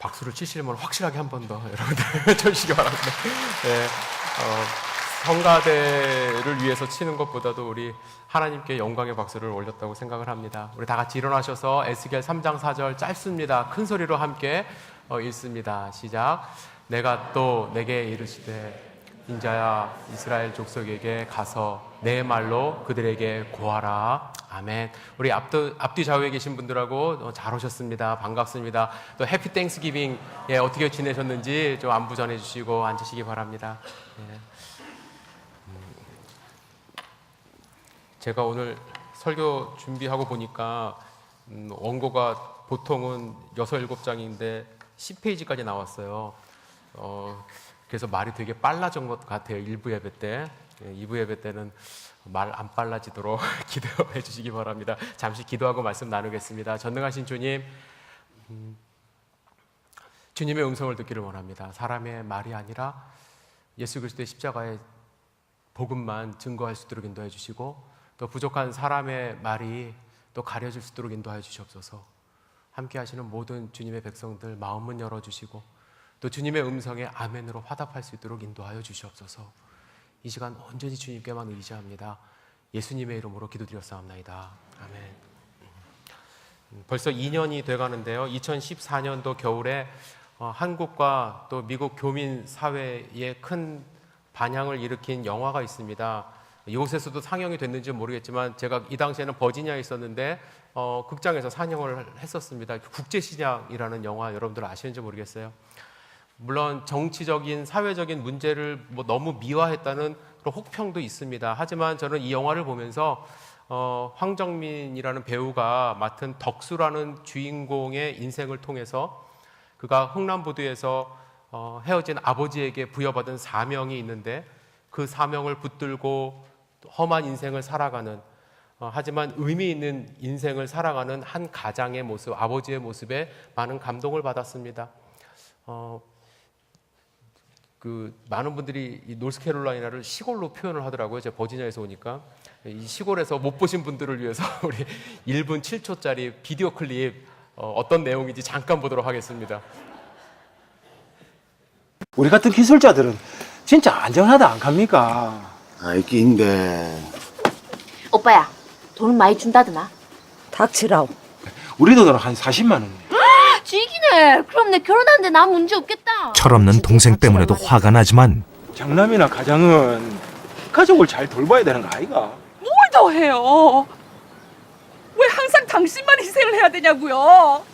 박수를 치시려면 확실하게 한 번 더 여러분들 쳐주시기 바랍니다. 네, 성가대를 위해서 치는 것보다도 우리 하나님께 영광의 박수를 올렸다고 생각을 합니다. 우리 다 같이 일어나셔서 에스겔 3장 4절 짧습니다. 큰 소리로 함께 읽습니다. 시작. 내가 또 내게 이르시되 인자야 이스라엘 족속에게 가서 내 말로 그들에게 고하라. 아멘. 우리 앞뒤 좌우에 계신 분들하고 잘 오셨습니다. 반갑습니다. 또 해피 땡스기빙 어떻게 지내셨는지 좀 안부 전해주시고 앉으시기 바랍니다. 예. 제가 오늘 설교 준비하고 보니까 원고가 보통은 6, 7장인데 10페이지까지 나왔어요. 그래서 말이 되게 빨라진 것 같아요. 1부 예배 때. 2부 예배 때는 말 안 빨라지도록 기도해 주시기 바랍니다. 잠시 기도하고 말씀 나누겠습니다. 전능하신 주님, 주님의 음성을 듣기를 원합니다. 사람의 말이 아니라 예수 그리스도의 십자가의 복음만 증거할 수 있도록 인도해 주시고, 또 부족한 사람의 말이 또 가려질 수 있도록 인도해 주시옵소서. 함께 하시는 모든 주님의 백성들 마음문 열어주시고, 또 주님의 음성에 아멘으로 화답할 수 있도록 인도하여 주시옵소서. 이 시간 온전히 주님께만 의지합니다. 예수님의 이름으로 기도드렸사옵나이다. 아멘. 벌써 2년이 돼가는데요. 2014년도 겨울에 한국과 또 미국 교민 사회에 큰 반향을 일으킨 영화가 있습니다. 이곳에서도 상영이 됐는지 모르겠지만 제가 이 당시에는 버지니아에 있었는데 극장에서 상영을 했었습니다. 국제시장이라는 영화 여러분들 아시는지 모르겠어요. 물론 정치적인 사회적인 문제를 너무 미화했다는 그런 혹평도 있습니다. 하지만 저는 이 영화를 보면서 황정민이라는 배우가 맡은 덕수라는 주인공의 인생을 통해서 그가 흥남부두에서 헤어진 아버지에게 부여받은 사명이 있는데 그 사명을 붙들고 험한 인생을 살아가는 하지만 의미 있는 인생을 살아가는 한 가장의 모습, 아버지의 모습에 많은 감동을 받았습니다. 많은 분들이 이 노스캐롤라이나를 시골로 표현을 하더라고요. 제가 버지니아에서 오니까 이 시골에서 못 보신 분들을 위해서 우리 1분 7초짜리 비디오 클립 어떤 내용인지 잠깐 보도록 하겠습니다. 우리 같은 기술자들은 진짜 안전하다 안 갑니까? 있긴데 오빠야, 돈 많이 준다더나? 닥치라오. 우리 돈으로 한 40만 원. 지기네. 그럼 내 결혼하는데 나 문제 없겠다. 철없는 동생 때문에도 화가 나지만 장남이나 가장은 가족을 잘 돌봐야 되는 거 아이가? 뭘 더 해요? 왜 항상 당신만 희생을 해야 되냐고요?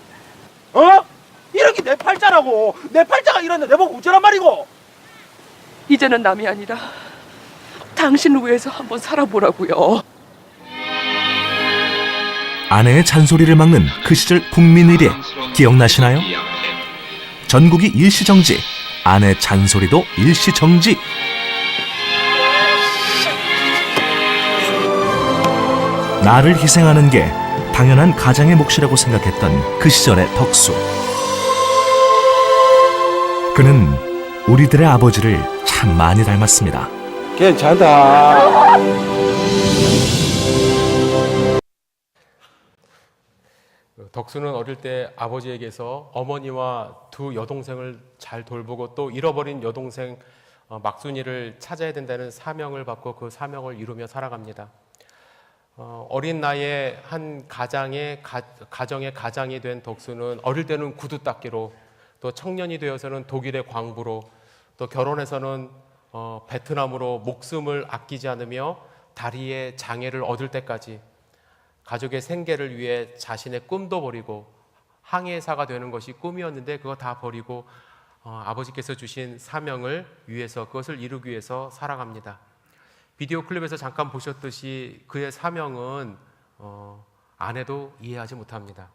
이렇게 내 팔자라고. 내 팔자가 이런데 내보고 어쩌란 말이고? 이제는 남이 아니라 당신을 위해서 한번 살아보라고요. 아내의 잔소리를 막는 그 시절 국민의례 기억나시나요? 전국이 일시정지, 아내 잔소리도 일시정지. 나를 희생하는 게 당연한 가장의 몫이라고 생각했던 그 시절의 덕수. 그는 우리들의 아버지를 참 많이 닮았습니다. 괜찮다. 덕수는 어릴 때 아버지에게서 어머니와 두 여동생을 잘 돌보고 또 잃어버린 여동생 막순이를 찾아야 된다는 사명을 받고 그 사명을 이루며 살아갑니다. 어린 나이에 한 가정의 가장이 된 덕수는 어릴 때는 구두 닦기로, 또 청년이 되어서는 독일의 광부로, 또 결혼해서는 베트남으로 목숨을 아끼지 않으며 다리에 장애를 얻을 때까지 가족의 생계를 위해 자신의 꿈도 버리고 항해사가 되는 것이 꿈이었는데 그거 다 버리고 아버지께서 주신 사명을 위해서, 그것을 이루기 위해서 살아갑니다. 비디오 클립에서 잠깐 보셨듯이 그의 사명은 아내도 이해하지 못합니다.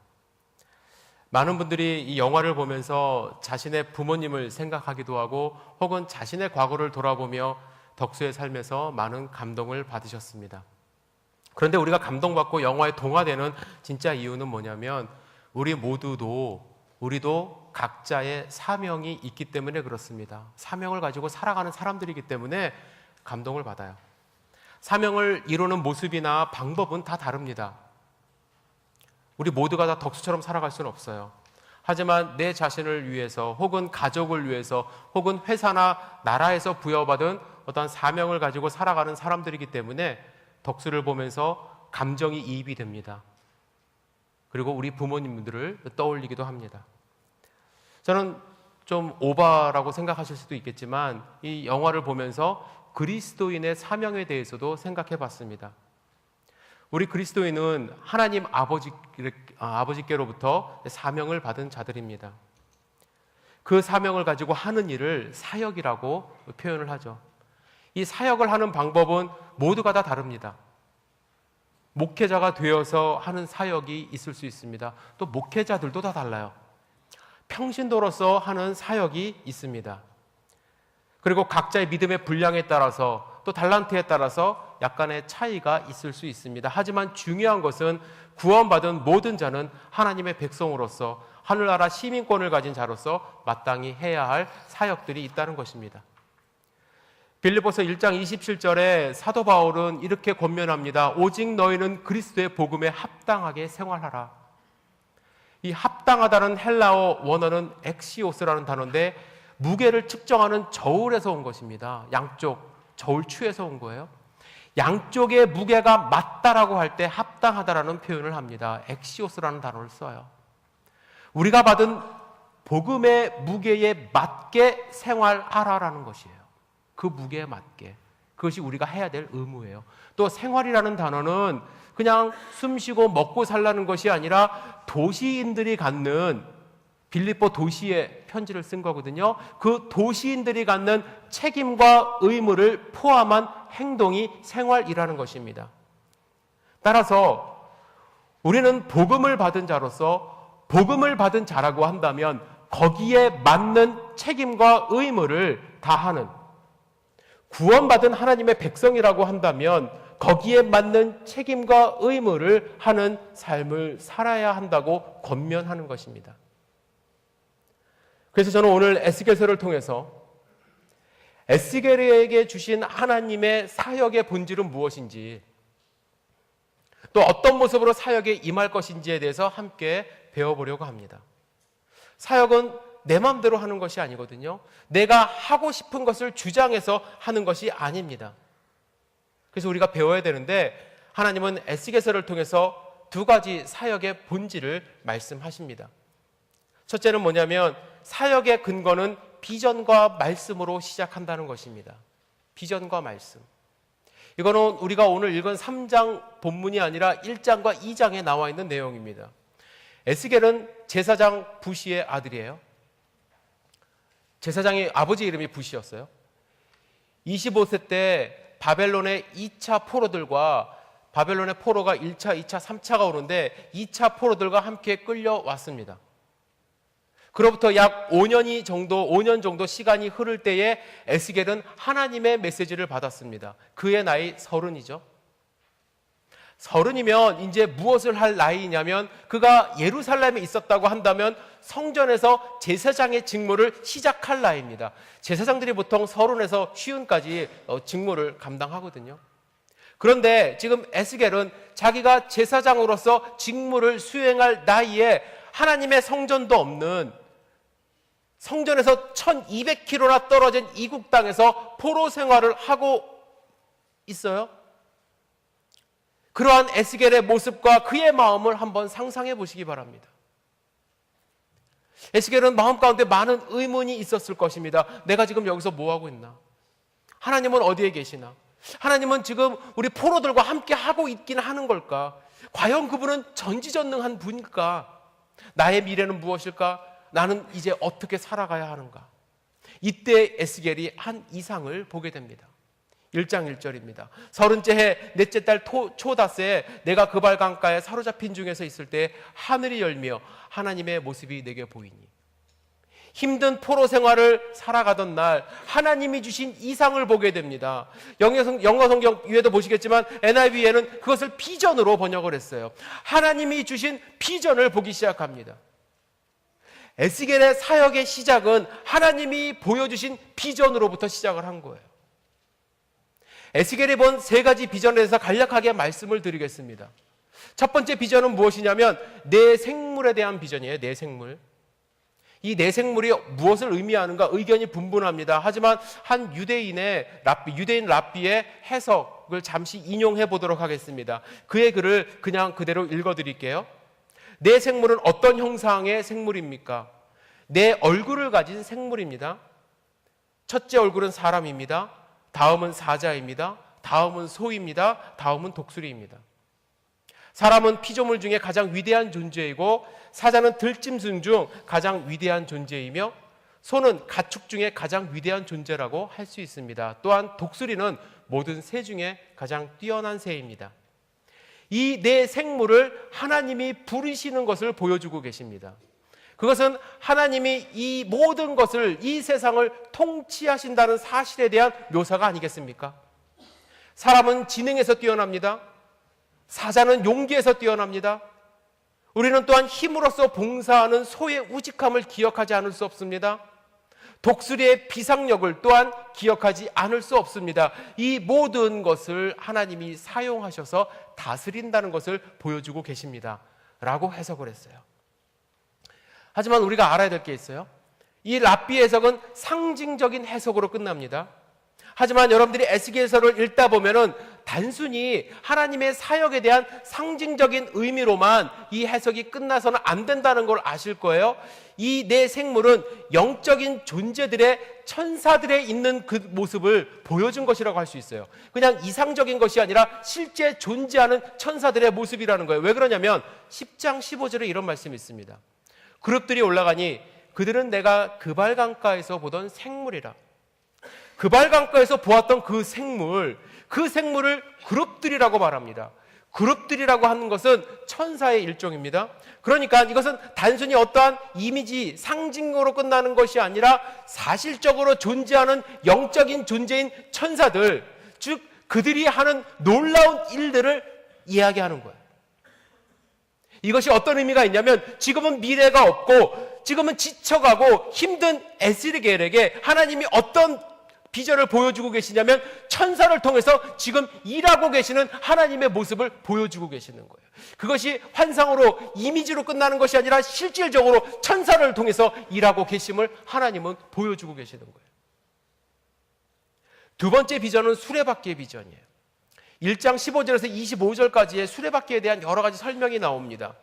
많은 분들이 이 영화를 보면서 자신의 부모님을 생각하기도 하고 혹은 자신의 과거를 돌아보며 덕수의 삶에서 많은 감동을 받으셨습니다. 그런데 우리가 감동받고 영화에 동화되는 진짜 이유는 뭐냐면 우리도 각자의 사명이 있기 때문에 그렇습니다. 사명을 가지고 살아가는 사람들이기 때문에 감동을 받아요. 사명을 이루는 모습이나 방법은 다 다릅니다. 우리 모두가 다 덕수처럼 살아갈 수는 없어요. 하지만 내 자신을 위해서 혹은 가족을 위해서 혹은 회사나 나라에서 부여받은 어떤 사명을 가지고 살아가는 사람들이기 때문에 덕수를 보면서 감정이 이입이 됩니다. 그리고 우리 부모님들을 떠올리기도 합니다. 저는 좀 오바라고 생각하실 수도 있겠지만 이 영화를 보면서 그리스도인의 사명에 대해서도 생각해 봤습니다. 우리 그리스도인은 하나님 아버지께로부터 사명을 받은 자들입니다. 그 사명을 가지고 하는 일을 사역이라고 표현을 하죠. 이 사역을 하는 방법은 모두가 다 다릅니다. 목회자가 되어서 하는 사역이 있을 수 있습니다. 또 목회자들도 다 달라요. 평신도로서 하는 사역이 있습니다. 그리고 각자의 믿음의 분량에 따라서 또 달란트에 따라서 약간의 차이가 있을 수 있습니다. 하지만 중요한 것은 구원받은 모든 자는 하나님의 백성으로서 하늘나라 시민권을 가진 자로서 마땅히 해야 할 사역들이 있다는 것입니다. 빌립보서 1장 27절에 사도 바울은 이렇게 권면합니다. 오직 너희는 그리스도의 복음에 합당하게 생활하라. 이 합당하다는 헬라어 원어는 엑시오스라는 단어인데 무게를 측정하는 저울에서 온 것입니다. 양쪽 저울추에서 온 거예요. 양쪽의 무게가 맞다라고 할 때 합당하다라는 표현을 합니다. 엑시오스라는 단어를 써요. 우리가 받은 복음의 무게에 맞게 생활하라라는 것이에요. 그 무게에 맞게. 그것이 우리가 해야 될 의무예요. 또 생활이라는 단어는 그냥 숨쉬고 먹고 살라는 것이 아니라 도시인들이 갖는 빌립보 도시에 편지를 쓴 거거든요. 그 도시인들이 갖는 책임과 의무를 포함한 행동이 생활이라는 것입니다. 따라서 우리는 복음을 받은 자로서 복음을 받은 자라고 한다면 거기에 맞는 책임과 의무를 다하는, 구원받은 하나님의 백성이라고 한다면 거기에 맞는 책임과 의무를 하는 삶을 살아야 한다고 권면하는 것입니다. 그래서 저는 오늘 에스겔서를 통해서 에스겔에게 주신 하나님의 사역의 본질은 무엇인지, 또 어떤 모습으로 사역에 임할 것인지에 대해서 함께 배워보려고 합니다. 사역은 내 마음대로 하는 것이 아니거든요. 내가 하고 싶은 것을 주장해서 하는 것이 아닙니다. 그래서 우리가 배워야 되는데 하나님은 에스겔서를 통해서 두 가지 사역의 본질을 말씀하십니다. 첫째는 뭐냐면 사역의 근거는 비전과 말씀으로 시작한다는 것입니다. 비전과 말씀. 이거는 우리가 오늘 읽은 3장 본문이 아니라 1장과 2장에 나와 있는 내용입니다. 에스겔은 제사장 부시의 아들이에요. 제사장의 아버지 이름이 부시였어요. 25세 때 바벨론의 2차 포로들과 바벨론의 포로가 1차, 2차, 3차가 오는데 2차 포로들과 함께 끌려왔습니다. 그로부터 약 5년 정도 시간이 흐를 때에 에스겔은 하나님의 메시지를 받았습니다. 그의 나이 30이죠. 30이면 이제 무엇을 할 나이냐면 그가 예루살렘에 있었다고 한다면 성전에서 제사장의 직무를 시작할 나이입니다. 제사장들이 보통 30에서 50까지 직무를 감당하거든요. 그런데 지금 에스겔은 자기가 제사장으로서 직무를 수행할 나이에 하나님의 성전도 없는 성전에서 1200km나 떨어진 이국 땅에서 포로 생활을 하고 있어요. 그러한 에스겔의 모습과 그의 마음을 한번 상상해 보시기 바랍니다. 에스겔은 마음 가운데 많은 의문이 있었을 것입니다. 내가 지금 여기서 뭐하고 있나? 하나님은 어디에 계시나? 하나님은 지금 우리 포로들과 함께 하고 있긴 하는 걸까? 과연 그분은 전지전능한 분일까? 나의 미래는 무엇일까? 나는 이제 어떻게 살아가야 하는가? 이때 에스겔이 한 이상을 보게 됩니다. 1장 1절입니다. 30째 해 넷째 달 초다스에 내가 그발 강가에 사로잡힌 중에서 있을 때 하늘이 열며 하나님의 모습이 내게 보이니, 힘든 포로 생활을 살아가던 날 하나님이 주신 이상을 보게 됩니다. 영어 성경 위에도 보시겠지만 NIV에는 그것을 비전으로 번역을 했어요. 하나님이 주신 비전을 보기 시작합니다. 에스겔의 사역의 시작은 하나님이 보여주신 비전으로부터 시작을 한 거예요. 에스겔이 본 세 가지 비전에 대해서 간략하게 말씀을 드리겠습니다. 첫 번째 비전은 무엇이냐면 내 생물에 대한 비전이에요. 내 생물. 이 내 생물이 무엇을 의미하는가 의견이 분분합니다. 하지만 한 유대인 랍비의 해석을 잠시 인용해 보도록 하겠습니다. 그의 글을 그냥 그대로 읽어 드릴게요. 내 생물은 어떤 형상의 생물입니까? 내 얼굴을 가진 생물입니다. 첫째 얼굴은 사람입니다. 다음은 사자입니다. 다음은 소입니다. 다음은 독수리입니다. 사람은 피조물 중에 가장 위대한 존재이고 사자는 들짐승 중 가장 위대한 존재이며 소는 가축 중에 가장 위대한 존재라고 할 수 있습니다. 또한 독수리는 모든 새 중에 가장 뛰어난 새입니다. 이 네 생물을 하나님이 부르시는 것을 보여주고 계십니다. 그것은 하나님이 이 모든 것을, 이 세상을 통치하신다는 사실에 대한 묘사가 아니겠습니까? 사람은 지능에서 뛰어납니다. 사자는 용기에서 뛰어납니다. 우리는 또한 힘으로써 봉사하는 소의 우직함을 기억하지 않을 수 없습니다. 독수리의 비상력을 또한 기억하지 않을 수 없습니다. 이 모든 것을 하나님이 사용하셔서 다스린다는 것을 보여주고 계십니다. 라고 해석을 했어요. 하지만 우리가 알아야 될 게 있어요. 이 랍비 해석은 상징적인 해석으로 끝납니다. 하지만 여러분들이 에스겔서를 읽다 보면은 단순히 하나님의 사역에 대한 상징적인 의미로만 이 해석이 끝나서는 안 된다는 걸 아실 거예요. 이 네 생물은 영적인 존재들의, 천사들의 있는 그 모습을 보여준 것이라고 할 수 있어요. 그냥 이상적인 것이 아니라 실제 존재하는 천사들의 모습이라는 거예요. 왜 그러냐면 10장 15절에 이런 말씀이 있습니다. 그룹들이 올라가니 그들은 내가 그발 강가에서 보던 생물이라. 그발 강가에서 보았던 그 생물을 그룹들이라고 말합니다. 그룹들이라고 하는 것은 천사의 일종입니다. 그러니까 이것은 단순히 어떠한 이미지, 상징으로 끝나는 것이 아니라 사실적으로 존재하는 영적인 존재인 천사들, 즉 그들이 하는 놀라운 일들을 이야기하는 거예요. 이것이 어떤 의미가 있냐면 지금은 미래가 없고 지금은 지쳐가고 힘든 에스겔에게 하나님이 어떤 비전을 보여주고 계시냐면 천사를 통해서 지금 일하고 계시는 하나님의 모습을 보여주고 계시는 거예요. 그것이 환상으로 이미지로 끝나는 것이 아니라 실질적으로 천사를 통해서 일하고 계심을 하나님은 보여주고 계시는 거예요. 두 번째 비전은 수레바퀴의 비전이에요. 1장 15절에서 25절까지의 수레바퀴에 대한 여러 가지 설명이 나옵니다.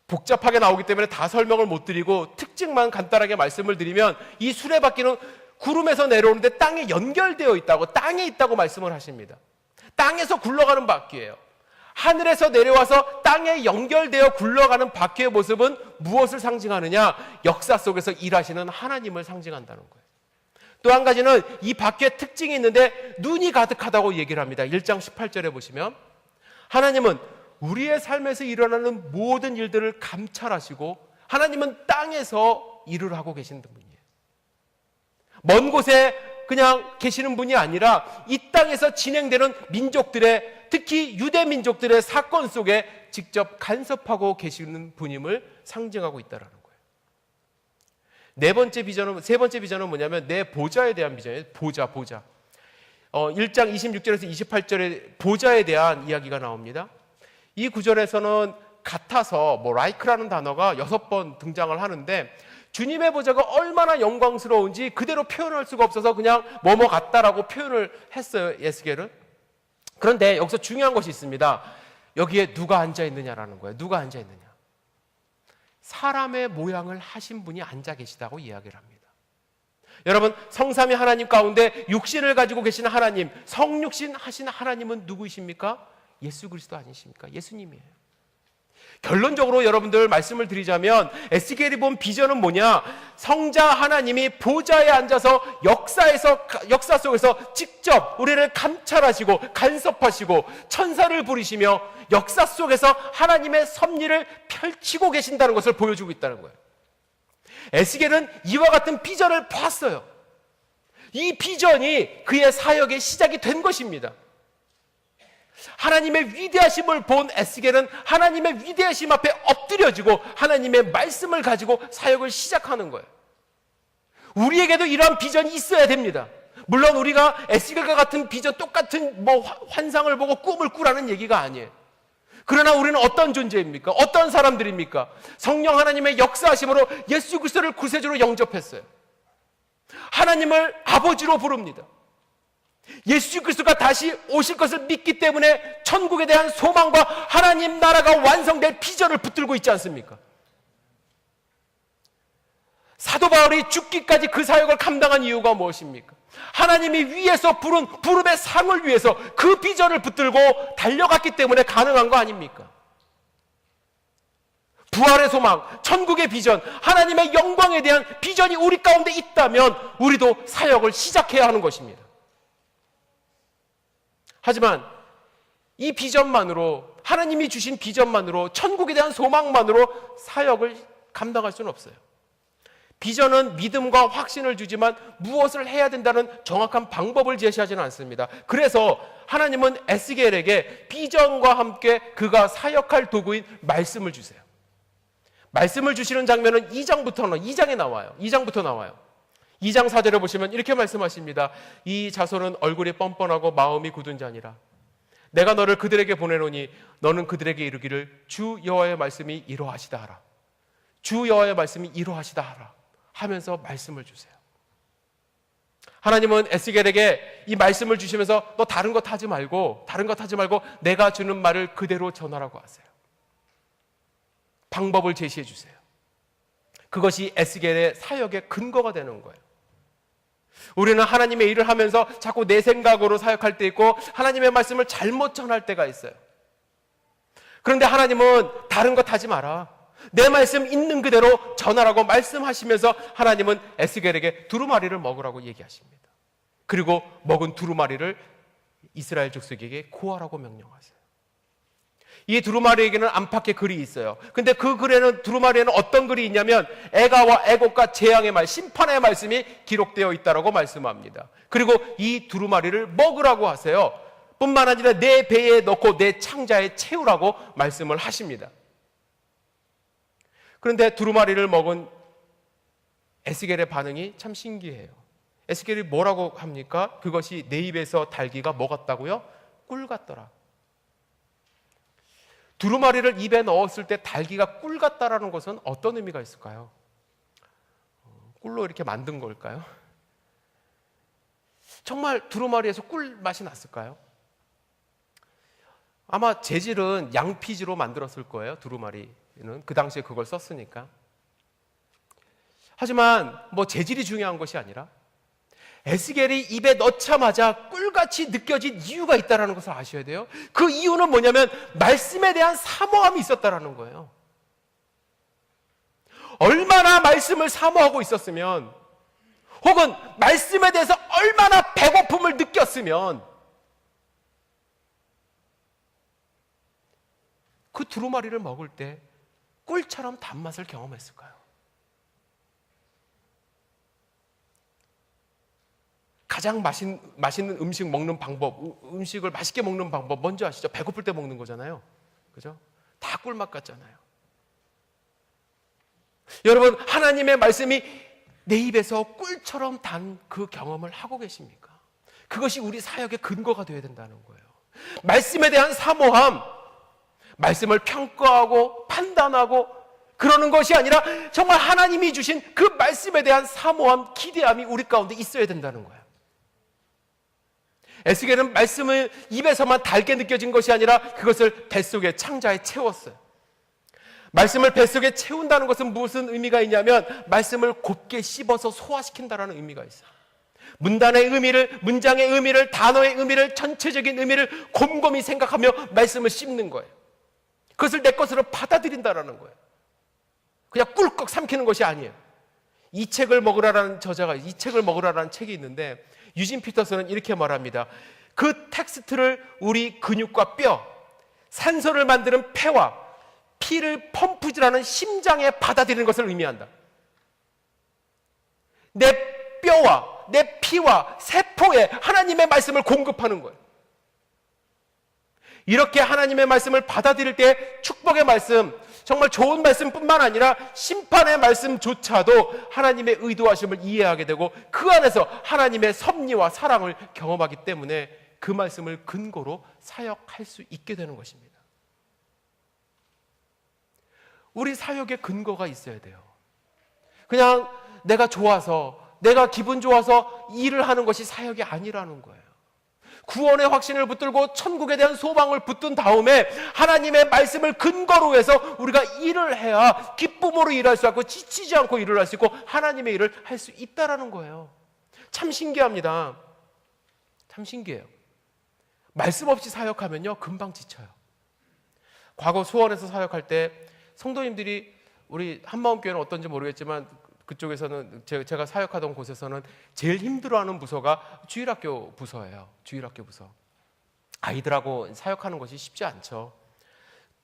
복잡하게 나오기 때문에 다 설명을 못 드리고 특징만 간단하게 말씀을 드리면 이 수레바퀴는 구름에서 내려오는데 땅에 연결되어 있다고, 땅에 있다고 말씀을 하십니다. 땅에서 굴러가는 바퀴예요. 하늘에서 내려와서 땅에 연결되어 굴러가는 바퀴의 모습은 무엇을 상징하느냐? 역사 속에서 일하시는 하나님을 상징한다는 거예요. 또 한 가지는 이 바퀴의 특징이 있는데 눈이 가득하다고 얘기를 합니다. 1장 18절에 보시면 하나님은 우리의 삶에서 일어나는 모든 일들을 감찰하시고 하나님은 땅에서 일을 하고 계시는 분이에요. 먼 곳에 그냥 계시는 분이 아니라 이 땅에서 진행되는 민족들의, 특히 유대 민족들의 사건 속에 직접 간섭하고 계시는 분임을 상징하고 있다는 거예요. 세 번째 비전은 뭐냐면 내 보좌에 대한 비전이에요. 보좌. 1장 26절에서 28절에 보좌에 대한 이야기가 나옵니다. 이 구절에서는 같아서 라이크라는 단어가 6번 등장을 하는데 주님의 보좌가 얼마나 영광스러운지 그대로 표현할 수가 없어서 그냥 뭐뭐 같다라고 표현을 했어요, 에스겔은. 그런데 여기서 중요한 것이 있습니다. 여기에 누가 앉아 있느냐라는 거예요. 누가 앉아 있느냐? 사람의 모양을 하신 분이 앉아 계시다고 이야기를 합니다. 여러분, 성삼위 하나님 가운데 육신을 가지고 계시는 하나님, 성육신 하신 하나님은 누구이십니까? 예수 그리스도 아니십니까? 예수님이에요. 결론적으로 여러분들 말씀을 드리자면 에스겔이 본 비전은 뭐냐? 성자 하나님이 보좌에 앉아서 역사 속에서 직접 우리를 감찰하시고 간섭하시고 천사를 부리시며 역사 속에서 하나님의 섭리를 펼치고 계신다는 것을 보여주고 있다는 거예요. 에스겔은 이와 같은 비전을 봤어요. 이 비전이 그의 사역의 시작이 된 것입니다. 하나님의 위대하심을 본 에스겔은 하나님의 위대하심 앞에 엎드려지고 하나님의 말씀을 가지고 사역을 시작하는 거예요. 우리에게도 이러한 비전이 있어야 됩니다. 물론 우리가 에스겔과 같은 비전, 똑같은 환상을 보고 꿈을 꾸라는 얘기가 아니에요. 그러나 우리는 어떤 존재입니까? 어떤 사람들입니까? 성령 하나님의 역사하심으로 예수 그리스도를 구세주로 영접했어요. 하나님을 아버지로 부릅니다. 예수 그리스도가 다시 오실 것을 믿기 때문에 천국에 대한 소망과 하나님 나라가 완성될 비전을 붙들고 있지 않습니까? 사도 바울이 죽기까지 그 사역을 감당한 이유가 무엇입니까? 하나님이 위에서 부른 부름의 상을 위해서 그 비전을 붙들고 달려갔기 때문에 가능한 거 아닙니까? 부활의 소망, 천국의 비전, 하나님의 영광에 대한 비전이 우리 가운데 있다면 우리도 사역을 시작해야 하는 것입니다. 하지만 이 비전만으로, 하나님이 주신 비전만으로, 천국에 대한 소망만으로 사역을 감당할 수는 없어요. 비전은 믿음과 확신을 주지만 무엇을 해야 된다는 정확한 방법을 제시하지는 않습니다. 그래서 하나님은 에스겔에게 비전과 함께 그가 사역할 도구인 말씀을 주세요. 말씀을 주시는 장면은 2장에 나와요. 2장부터 나와요. 2장 4절을 보시면 이렇게 말씀하십니다. 이 자손은 얼굴이 뻔뻔하고 마음이 굳은 자니라. 내가 너를 그들에게 보내노니 너는 그들에게 이르기를 주 여호와의 말씀이 이러하시다 하라. 주 여호와의 말씀이 이러하시다 하라 하면서 말씀을 주세요. 하나님은 에스겔에게 이 말씀을 주시면서 너 다른 것 하지 말고 내가 주는 말을 그대로 전하라고 하세요. 방법을 제시해 주세요. 그것이 에스겔의 사역의 근거가 되는 거예요. 우리는 하나님의 일을 하면서 자꾸 내 생각으로 사역할 때 있고 하나님의 말씀을 잘못 전할 때가 있어요. 그런데 하나님은 다른 것 하지 마라. 내 말씀 있는 그대로 전하라고 말씀하시면서 하나님은 에스겔에게 두루마리를 먹으라고 얘기하십니다. 그리고 먹은 두루마리를 이스라엘 족속에게 고하라고 명령하세요. 이 두루마리에게는 안팎에 글이 있어요. 근데 그 글에는, 두루마리에는 어떤 글이 있냐면 애가와 애곡과 재앙의 말, 심판의 말씀이 기록되어 있다라고 말씀합니다. 그리고 이 두루마리를 먹으라고 하세요. 뿐만 아니라 내 배에 넣고 내 창자에 채우라고 말씀을 하십니다. 그런데 두루마리를 먹은 에스겔의 반응이 참 신기해요. 에스겔이 뭐라고 합니까? 그것이 내 입에서 달기가 뭐 같다고요? 꿀 같더라. 두루마리를 입에 넣었을 때 달기가 꿀 같다라는 것은 어떤 의미가 있을까요? 꿀로 이렇게 만든 걸까요? 정말 두루마리에서 꿀 맛이 났을까요? 아마 재질은 양피지로 만들었을 거예요. 두루마리는 그 당시에 그걸 썼으니까. 하지만 뭐 재질이 중요한 것이 아니라 에스겔이 입에 넣자마자 꿀같이 느껴진 이유가 있다는 것을 아셔야 돼요. 그 이유는 뭐냐면 말씀에 대한 사모함이 있었다는 거예요. 얼마나 말씀을 사모하고 있었으면, 혹은 말씀에 대해서 얼마나 배고픔을 느꼈으면 그 두루마리를 먹을 때 꿀처럼 단맛을 경험했을까요? 가장 맛있는 음식 먹는 방법, 음식을 맛있게 먹는 방법 뭔지 아시죠? 배고플 때 먹는 거잖아요. 그죠? 다 꿀맛 같잖아요. 여러분, 하나님의 말씀이 내 입에서 꿀처럼 단 그 경험을 하고 계십니까? 그것이 우리 사역의 근거가 되어야 된다는 거예요. 말씀에 대한 사모함, 말씀을 평가하고 판단하고 그러는 것이 아니라 정말 하나님이 주신 그 말씀에 대한 사모함, 기대함이 우리 가운데 있어야 된다는 거예요. 에스겔은 말씀을 입에서만 달게 느껴진 것이 아니라 그것을 뱃속에, 창자에 채웠어요. 말씀을 뱃속에 채운다는 것은 무슨 의미가 있냐면 말씀을 곱게 씹어서 소화시킨다는 의미가 있어요. 문단의 의미를, 문장의 의미를, 단어의 의미를, 전체적인 의미를 곰곰이 생각하며 말씀을 씹는 거예요. 그것을 내 것으로 받아들인다는 거예요. 그냥 꿀꺽 삼키는 것이 아니에요. 이 책을 먹으라라는 저자가, 이 책을 먹으라라는 책이 있는데 유진 피터슨은 이렇게 말합니다. 그 텍스트를 우리 근육과 뼈, 산소를 만드는 폐와 피를 펌프질하는 심장에 받아들이는 것을 의미한다. 내 뼈와 내 피와 세포에 하나님의 말씀을 공급하는 거예요. 이렇게 하나님의 말씀을 받아들일 때 축복의 말씀, 정말 좋은 말씀뿐만 아니라 심판의 말씀조차도 하나님의 의도하심을 이해하게 되고 그 안에서 하나님의 섭리와 사랑을 경험하기 때문에 그 말씀을 근거로 사역할 수 있게 되는 것입니다. 우리 사역에 근거가 있어야 돼요. 그냥 내가 좋아서, 내가 기분 좋아서 일을 하는 것이 사역이 아니라는 거예요. 구원의 확신을 붙들고 천국에 대한 소망을 붙든 다음에 하나님의 말씀을 근거로 해서 우리가 일을 해야 기쁨으로 일할 수 있고 지치지 않고 일을 할 수 있고 하나님의 일을 할 수 있다라는 거예요. 참 신기합니다. 참 신기해요. 말씀 없이 사역하면요, 금방 지쳐요. 과거 수원에서 사역할 때 성도님들이, 우리 한마음교회는 어떤지 모르겠지만 그쪽에서는, 제가 사역하던 곳에서는 제일 힘들어하는 부서가 주일학교 부서예요. 주일학교 부서. 아이들하고 사역하는 것이 쉽지 않죠.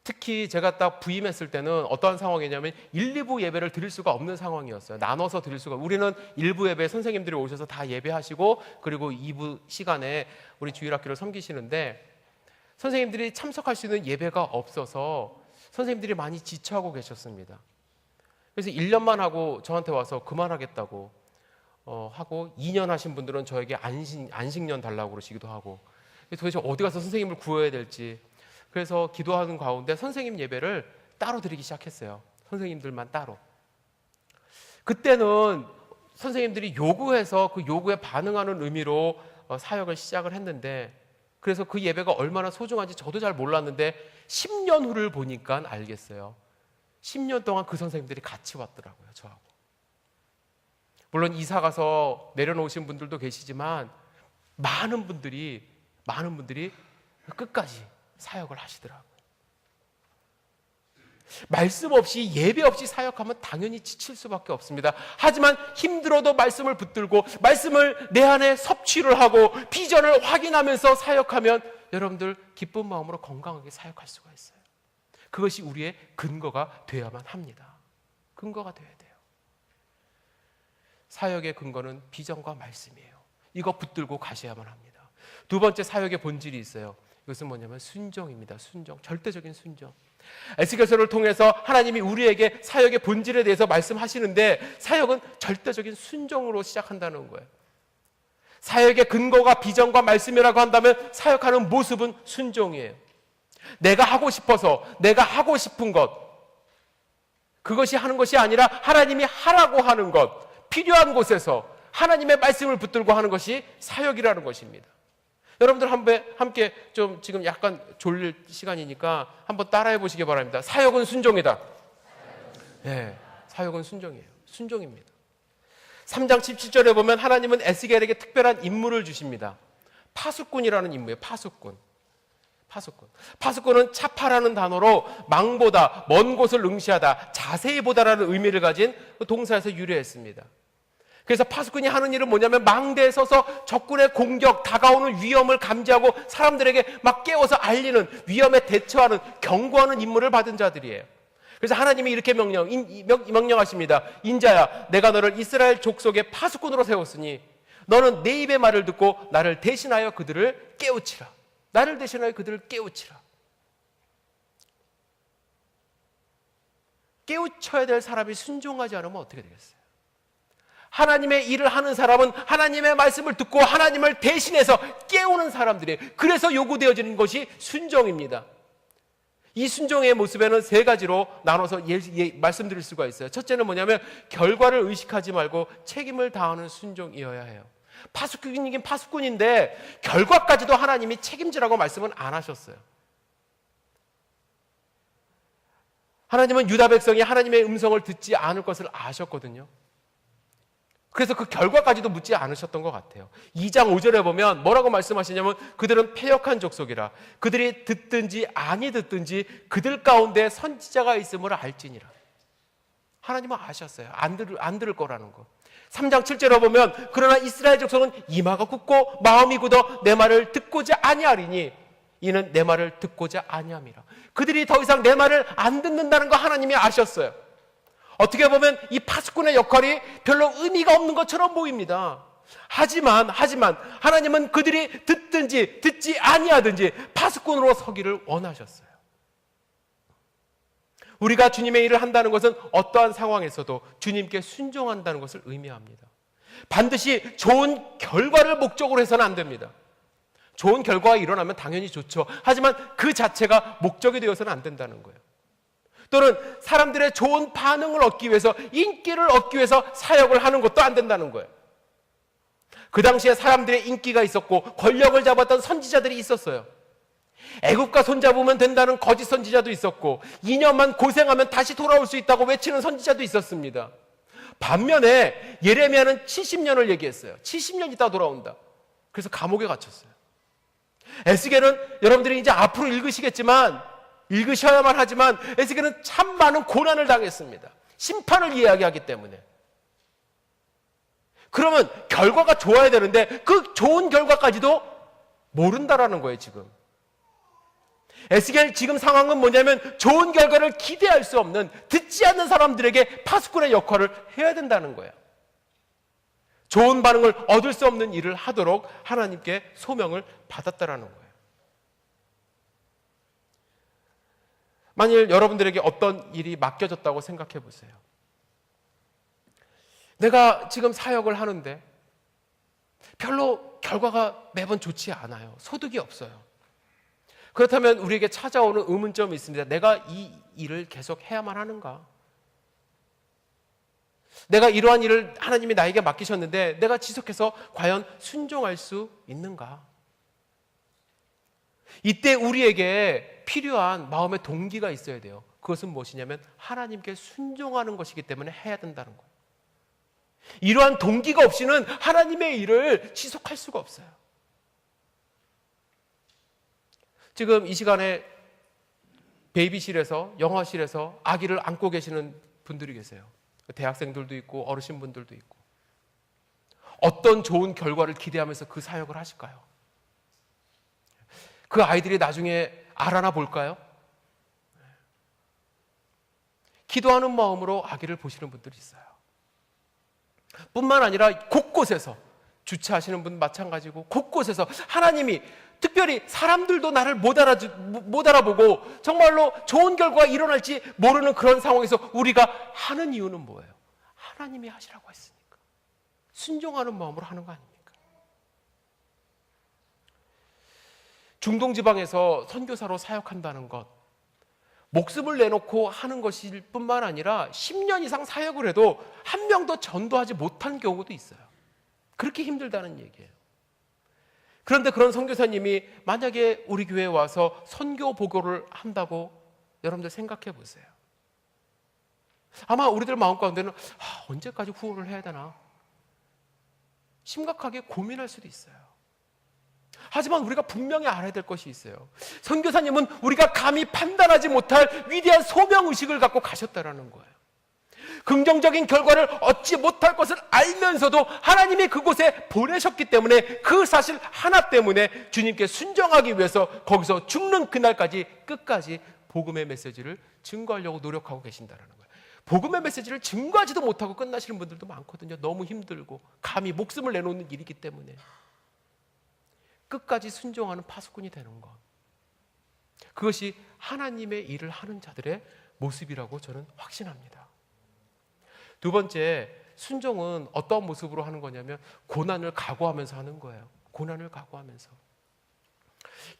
특히 제가 딱 부임했을 때는 어떠한 상황이냐면 1, 2부 예배를 드릴 수가 없는 상황이었어요. 나눠서 드릴 수가. 우리는 1부 예배에 선생님들이 오셔서 다 예배하시고, 그리고 2부 시간에 우리 주일학교를 섬기시는데, 선생님들이 참석할 수 있는 예배가 없어서 선생님들이 많이 지쳐하고 계셨습니다. 그래서 1년만 하고 저한테 와서 그만하겠다고 하고, 2년 하신 분들은 저에게 안식년 달라고 그러시기도 하고, 도대체 어디 가서 선생님을 구해야 될지. 그래서 기도하는 가운데 선생님 예배를 따로 드리기 시작했어요. 선생님들만 따로. 그때는 선생님들이 요구해서 그 요구에 반응하는 의미로 사역을 시작을 했는데, 그래서 그 예배가 얼마나 소중한지 저도 잘 몰랐는데 10년 후를 보니까 알겠어요. 10년 동안 그 선생님들이 같이 왔더라고요, 저하고. 물론 이사 가서 내려놓으신 분들도 계시지만 많은 분들이 끝까지 사역을 하시더라고요. 말씀 없이, 예배 없이 사역하면 당연히 지칠 수밖에 없습니다. 하지만 힘들어도 말씀을 붙들고 말씀을 내 안에 섭취를 하고 비전을 확인하면서 사역하면 여러분들 기쁜 마음으로 건강하게 사역할 수가 있어요. 그것이 우리의 근거가 되어야만 합니다. 근거가 되어야 돼요. 사역의 근거는 비전과 말씀이에요. 이거 붙들고 가셔야만 합니다. 두 번째 사역의 본질이 있어요. 이것은 뭐냐면 순종입니다. 순종, 절대적인 순종. 에스겔서를 통해서 하나님이 우리에게 사역의 본질에 대해서 말씀하시는데, 사역은 절대적인 순종으로 시작한다는 거예요. 사역의 근거가 비전과 말씀이라고 한다면 사역하는 모습은 순종이에요. 내가 하고 싶어서, 내가 하고 싶은 것, 그것이 하는 것이 아니라 하나님이 하라고 하는 것, 필요한 곳에서 하나님의 말씀을 붙들고 하는 것이 사역이라는 것입니다. 여러분들 함께 좀 지금 약간 졸릴 시간이니까 한번 따라해 보시기 바랍니다. 사역은 순종이다. 네, 사역은 순종이에요. 순종입니다. 3장 17절에 보면 하나님은 에스겔에게 특별한 임무를 주십니다. 파수꾼이라는 임무예요. 파수꾼은 차파라는 단어로 망보다, 먼 곳을 응시하다, 자세히 보다라는 의미를 가진 그 동사에서 유래했습니다. 그래서 파수꾼이 하는 일은 뭐냐면 망대에 서서 적군의 공격, 다가오는 위험을 감지하고 사람들에게 막 깨워서 알리는, 위험에 대처하는, 경고하는 임무를 받은 자들이에요. 그래서 하나님이 이렇게 명령하십니다. 인자야, 내가 너를 이스라엘 족속의 파수꾼으로 세웠으니 너는 내 입의 말을 듣고 나를 대신하여 그들을 깨우치라. 나를 대신하여 그들을 깨우치라. 깨우쳐야 될 사람이 순종하지 않으면 어떻게 되겠어요? 하나님의 일을 하는 사람은 하나님의 말씀을 듣고 하나님을 대신해서 깨우는 사람들이에요. 그래서 요구되어지는 것이 순종입니다. 이 순종의 모습에는 세 가지로 나눠서 말씀드릴 수가 있어요. 첫째는 뭐냐면 결과를 의식하지 말고 책임을 다하는 순종이어야 해요. 파수꾼이긴 파수꾼인데 결과까지도 하나님이 책임지라고 말씀은 안 하셨어요. 하나님은 유다 백성이 하나님의 음성을 듣지 않을 것을 아셨거든요. 그래서 그 결과까지도 묻지 않으셨던 것 같아요. 2장 5절에 보면 뭐라고 말씀하시냐면 그들은 패역한 족속이라. 그들이 듣든지 아니 듣든지 그들 가운데 선지자가 있음을 알지니라. 하나님은 아셨어요. 안 들을 거라는 거. 3장 7절에 보면 그러나 이스라엘 족속은 이마가 굳고 마음이 굳어 내 말을 듣고자 아니하리니 이는 내 말을 듣고자 아니함이라. 그들이 더 이상 내 말을 안 듣는다는 거 하나님이 아셨어요. 어떻게 보면 이 파수꾼의 역할이 별로 의미가 없는 것처럼 보입니다. 하지만 하나님은 그들이 듣든지 듣지 아니하든지 파수꾼으로 서기를 원하셨어요. 우리가 주님의 일을 한다는 것은 어떠한 상황에서도 주님께 순종한다는 것을 의미합니다. 반드시 좋은 결과를 목적으로 해서는 안 됩니다. 좋은 결과가 일어나면 당연히 좋죠. 하지만 그 자체가 목적이 되어서는 안 된다는 거예요. 또는 사람들의 좋은 반응을 얻기 위해서, 인기를 얻기 위해서 사역을 하는 것도 안 된다는 거예요. 그 당시에 사람들의 인기가 있었고 권력을 잡았던 선지자들이 있었어요. 애국가 손잡으면 된다는 거짓 선지자도 있었고 2년만 고생하면 다시 돌아올 수 있다고 외치는 선지자도 있었습니다. 반면에 예레미야는 70년을 얘기했어요. 70년 있다 돌아온다. 그래서 감옥에 갇혔어요. 에스겔은 여러분들이 이제 앞으로 읽으시겠지만, 읽으셔야만 하지만 에스겔은 참 많은 고난을 당했습니다. 심판을 이야기하기 때문에. 그러면 결과가 좋아야 되는데 그 좋은 결과까지도 모른다라는 거예요, 지금. 에스겔 지금 상황은 뭐냐면 좋은 결과를 기대할 수 없는, 듣지 않는 사람들에게 파수꾼의 역할을 해야 된다는 거예요. 좋은 반응을 얻을 수 없는 일을 하도록 하나님께 소명을 받았다라는 거예요. 만일 여러분들에게 어떤 일이 맡겨졌다고 생각해 보세요. 내가 지금 사역을 하는데 별로 결과가 매번 좋지 않아요. 소득이 없어요. 그렇다면 우리에게 찾아오는 의문점이 있습니다. 내가 이 일을 계속 해야만 하는가? 내가 이러한 일을 하나님이 나에게 맡기셨는데 내가 지속해서 과연 순종할 수 있는가? 이때 우리에게 필요한 마음의 동기가 있어야 돼요. 그것은 무엇이냐면 하나님께 순종하는 것이기 때문에 해야 된다는 거예요. 이러한 동기가 없이는 하나님의 일을 지속할 수가 없어요. 지금 이 시간에 베이비실에서, 영화실에서 아기를 안고 계시는 분들이 계세요. 대학생들도 있고 어르신분들도 있고. 어떤 좋은 결과를 기대하면서 그 사역을 하실까요? 그 아이들이 나중에 알아나 볼까요? 기도하는 마음으로 아기를 보시는 분들이 있어요. 뿐만 아니라 곳곳에서, 주차하시는 분 마찬가지고 곳곳에서 하나님이, 특별히 사람들도 나를 못 알아보고 정말로 좋은 결과가 일어날지 모르는 그런 상황에서 우리가 하는 이유는 뭐예요? 하나님이 하시라고 했으니까. 순종하는 마음으로 하는 거 아닙니까? 중동 지방에서 선교사로 사역한다는 것, 목숨을 내놓고 하는 것일 뿐만 아니라 10년 이상 사역을 해도 한 명도 전도하지 못한 경우도 있어요. 그렇게 힘들다는 얘기예요. 그런데 그런 선교사님이 만약에 우리 교회에 와서 선교 보고를 한다고 여러분들 생각해 보세요. 아마 우리들 마음 가운데는 언제까지 후원을 해야 되나 심각하게 고민할 수도 있어요. 하지만 우리가 분명히 알아야 될 것이 있어요. 선교사님은 우리가 감히 판단하지 못할 위대한 소명의식을 갖고 가셨다라는 거예요. 긍정적인 결과를 얻지 못할 것을 알면서도 하나님이 그곳에 보내셨기 때문에 그 사실 하나 때문에 주님께 순종하기 위해서 거기서 죽는 그날까지 끝까지 복음의 메시지를 증거하려고 노력하고 계신다는 거예요. 복음의 메시지를 증거하지도 못하고 끝나시는 분들도 많거든요. 너무 힘들고 감히 목숨을 내놓는 일이기 때문에. 끝까지 순종하는 파수꾼이 되는 것, 그것이 하나님의 일을 하는 자들의 모습이라고 저는 확신합니다. 두 번째, 순종은 어떤 모습으로 하는 거냐면 고난을 각오하면서 하는 거예요. 고난을 각오하면서.